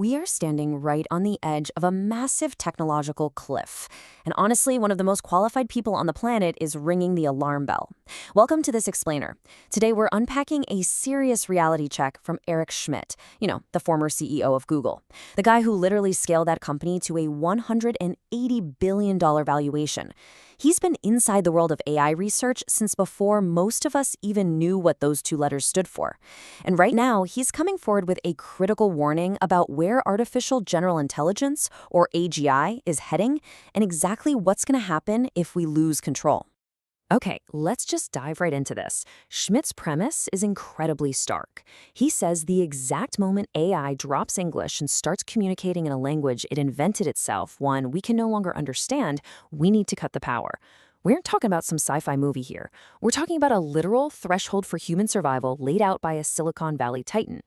We are standing right on the edge of a massive technological cliff. And honestly, one of the most qualified people on the planet is ringing the alarm bell. Welcome to this explainer. Today, we're unpacking a serious reality check from Eric Schmidt, the former CEO of Google. The guy who literally scaled that company to a $180 billion valuation. He's been inside the world of AI research since before most of us even knew what those two letters stood for. And right now, he's coming forward with a critical warning about where artificial general intelligence, or AGI, is heading and exactly what's going to happen if we lose control. Okay, let's just dive right into this. Schmidt's premise is incredibly stark. He says the exact moment AI drops English and starts communicating in a language it invented itself, one we can no longer understand, we need to cut the power. We aren't talking about some sci-fi movie here. We're talking about a literal threshold for human survival laid out by a Silicon Valley titan.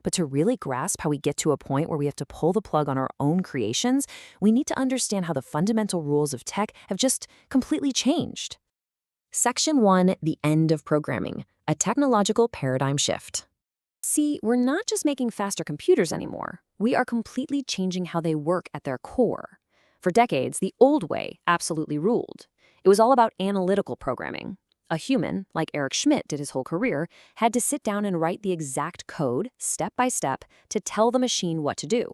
But to really grasp how we get to a point where we have to pull the plug on our own creations, we need to understand how the fundamental rules of tech have just completely changed. Section 1, the end of programming, a technological paradigm shift. See, we're not just making faster computers anymore. We are completely changing how they work at their core. For decades, the old way absolutely ruled. It was all about analytical programming. A human, like Eric Schmidt did his whole career, had to sit down and write the exact code, step by step, to tell the machine what to do.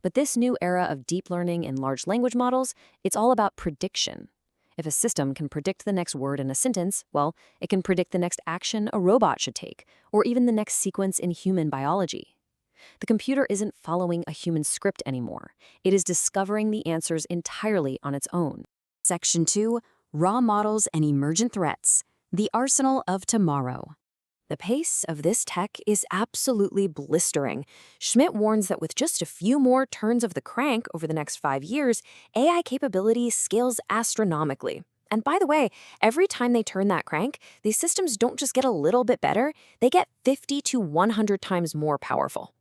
But this new era of deep learning and large language models, it's all about prediction. If a system can predict the next word in a sentence, well, it can predict the next action a robot should take, or even the next sequence in human biology. The computer isn't following a human script anymore. It is discovering the answers entirely on its own. Section 2, raw models and emergent threats, the arsenal of tomorrow. The pace of this tech is absolutely blistering. Schmidt warns that with just a few more turns of the crank over the next 5 years, AI capability scales astronomically. And by the way, every time they turn that crank, these systems don't just get a little bit better, they get 50 to 100 times more powerful.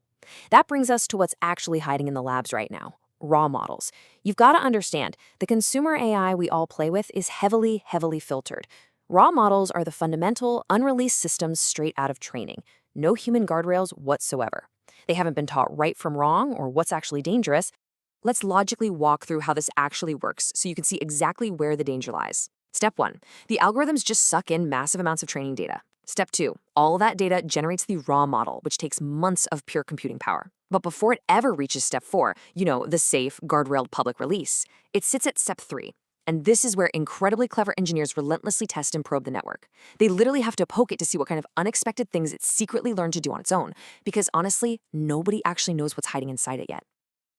That brings us to what's actually hiding in the labs right now. Raw models. You've got to understand, the consumer AI we all play with is heavily filtered. Raw models are the fundamental, unreleased systems straight out of training. No human guardrails whatsoever. They haven't been taught right from wrong or what's actually dangerous. Let's logically walk through how this actually works so you can see exactly where the danger lies. Step 1. The algorithms just suck in massive amounts of training data. Step 2. All of that data generates the raw model, which takes months of pure computing power. But before it ever reaches step 4, the safe, guardrailed public release, it sits at step 3. And this is where incredibly clever engineers relentlessly test and probe the network. They literally have to poke it to see what kind of unexpected things it secretly learned to do on its own. Because honestly, nobody actually knows what's hiding inside it yet.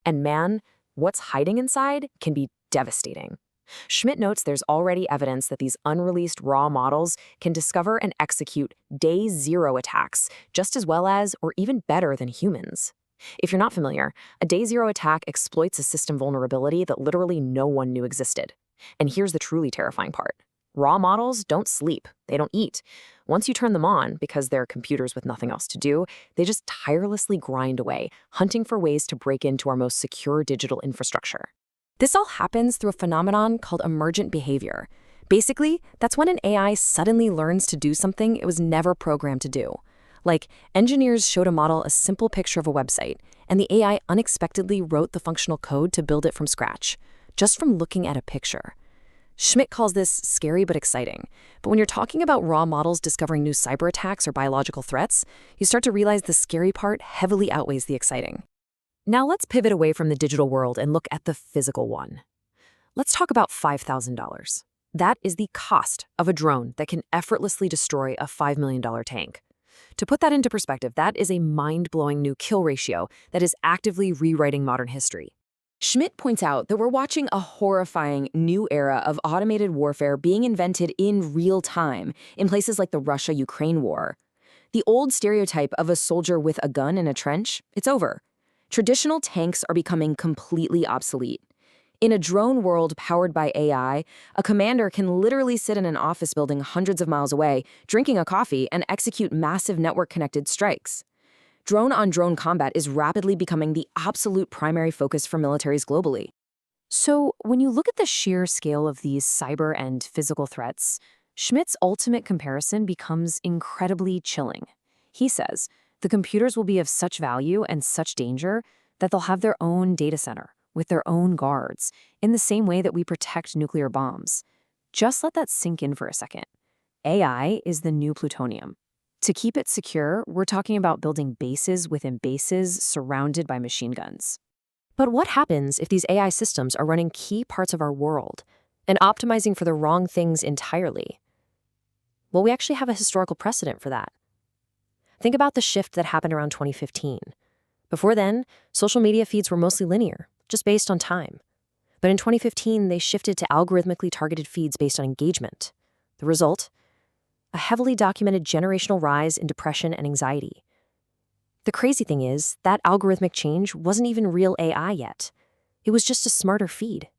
And man, what's hiding inside can be devastating. Schmidt notes there's already evidence that these unreleased raw models can discover and execute day zero attacks just as well as, or even better than humans. If you're not familiar, a day zero attack exploits a system vulnerability that literally no one knew existed. And here's the truly terrifying part. Raw models don't sleep. They don't eat. Once you turn them on, because they're computers with nothing else to do, they just tirelessly grind away, hunting for ways to break into our most secure digital infrastructure. This all happens through a phenomenon called emergent behavior. Basically, that's when an AI suddenly learns to do something it was never programmed to do. Like, engineers showed a model a simple picture of a website, and the AI unexpectedly wrote the functional code to build it from scratch, just from looking at a picture. Schmidt calls this scary but exciting. But when you're talking about raw models discovering new cyber attacks or biological threats, you start to realize the scary part heavily outweighs the exciting. Now let's pivot away from the digital world and look at the physical one. Let's talk about $5,000. That is the cost of a drone that can effortlessly destroy a $5 million tank. To put that into perspective, that is a mind-blowing new kill ratio that is actively rewriting modern history. Schmidt points out that we're watching a horrifying new era of automated warfare being invented in real time in places like the Russia-Ukraine war. The old stereotype of a soldier with a gun in a trench, it's over. Traditional tanks are becoming completely obsolete. In a drone world powered by AI, a commander can literally sit in an office building hundreds of miles away, drinking a coffee, and execute massive network-connected strikes. Drone-on-drone combat is rapidly becoming the absolute primary focus for militaries globally. So, when you look at the sheer scale of these cyber and physical threats, Schmidt's ultimate comparison becomes incredibly chilling. He says, the computers will be of such value and such danger, that they'll have their own data center with their own guards, in the same way that we protect nuclear bombs. Just let that sink in for a second. AI is the new plutonium. To keep it secure, we're talking about building bases within bases surrounded by machine guns. But what happens if these AI systems are running key parts of our world and optimizing for the wrong things entirely? Well, we actually have a historical precedent for that. Think about the shift that happened around 2015. Before then, social media feeds were mostly linear, just based on time. But in 2015, they shifted to algorithmically targeted feeds based on engagement. The result? A heavily documented generational rise in depression and anxiety. The crazy thing is, that algorithmic change wasn't even real AI yet. It was just a smarter feed.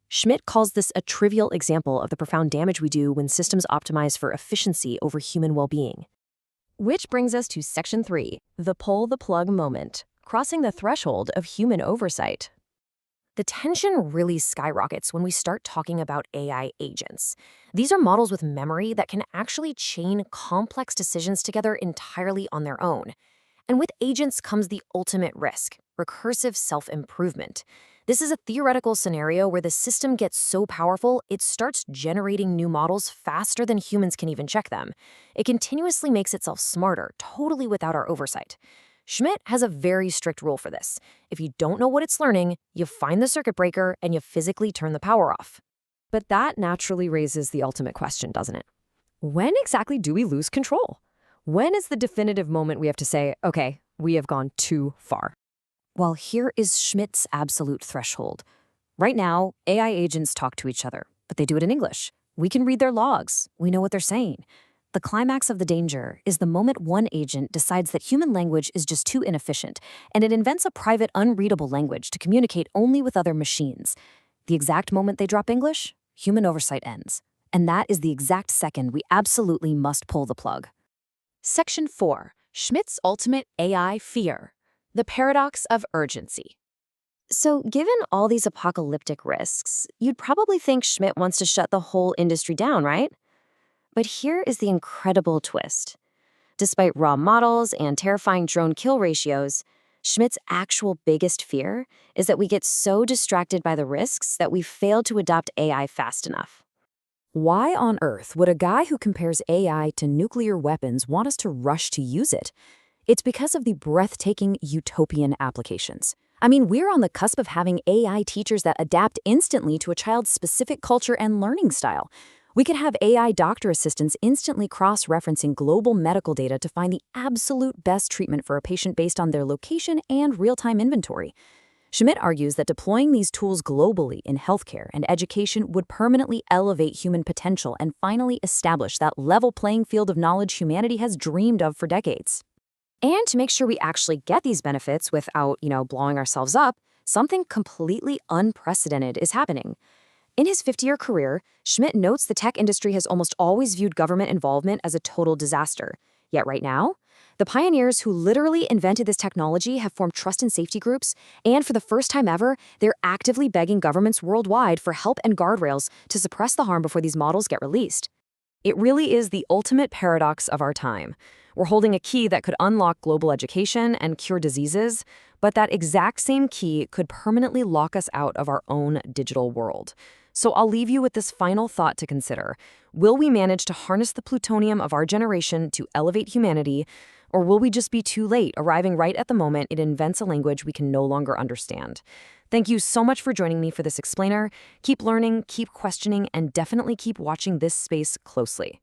Schmidt calls this a trivial example of the profound damage we do when systems optimize for efficiency over human well-being. Which brings us to Section 3, the pull the plug moment, crossing the threshold of human oversight. The tension really skyrockets when we start talking about AI agents. These are models with memory that can actually chain complex decisions together entirely on their own. And with agents comes the ultimate risk, recursive self-improvement. This is a theoretical scenario where the system gets so powerful, it starts generating new models faster than humans can even check them. It continuously makes itself smarter, totally without our oversight. Schmidt has a very strict rule for this. If you don't know what it's learning, you find the circuit breaker and you physically turn the power off. But that naturally raises the ultimate question, doesn't it? When exactly do we lose control? When is the definitive moment we have to say, okay, we have gone too far? Well, here is Schmidt's absolute threshold. Right now, AI agents talk to each other, but they do it in English. We can read their logs. We know what they're saying. The climax of the danger is the moment one agent decides that human language is just too inefficient, and it invents a private, unreadable language to communicate only with other machines. The exact moment they drop English, human oversight ends. And that is the exact second we absolutely must pull the plug. Section 4. Schmidt's ultimate AI fear. The paradox of urgency. So, given all these apocalyptic risks, you'd probably think Schmidt wants to shut the whole industry down, right? But here is the incredible twist. Despite raw models and terrifying drone kill ratios, Schmidt's actual biggest fear is that we get so distracted by the risks that we fail to adopt AI fast enough. Why on earth would a guy who compares AI to nuclear weapons want us to rush to use it? It's because of the breathtaking utopian applications. I mean, we're on the cusp of having AI teachers that adapt instantly to a child's specific culture and learning style. We could have AI doctor assistants instantly cross-referencing global medical data to find the absolute best treatment for a patient based on their location and real-time inventory. Schmidt argues that deploying these tools globally in healthcare and education would permanently elevate human potential and finally establish that level playing field of knowledge humanity has dreamed of for decades. And to make sure we actually get these benefits without, blowing ourselves up, something completely unprecedented is happening. In his 50-year career, Schmidt notes the tech industry has almost always viewed government involvement as a total disaster. Yet right now, the pioneers who literally invented this technology have formed trust and safety groups, and for the first time ever, they're actively begging governments worldwide for help and guardrails to suppress the harm before these models get released. It really is the ultimate paradox of our time. We're holding a key that could unlock global education and cure diseases, but that exact same key could permanently lock us out of our own digital world. So I'll leave you with this final thought to consider. Will we manage to harness the plutonium of our generation to elevate humanity, or will we just be too late, arriving right at the moment it invents a language we can no longer understand? Thank you so much for joining me for this explainer. Keep learning, keep questioning, and definitely keep watching this space closely.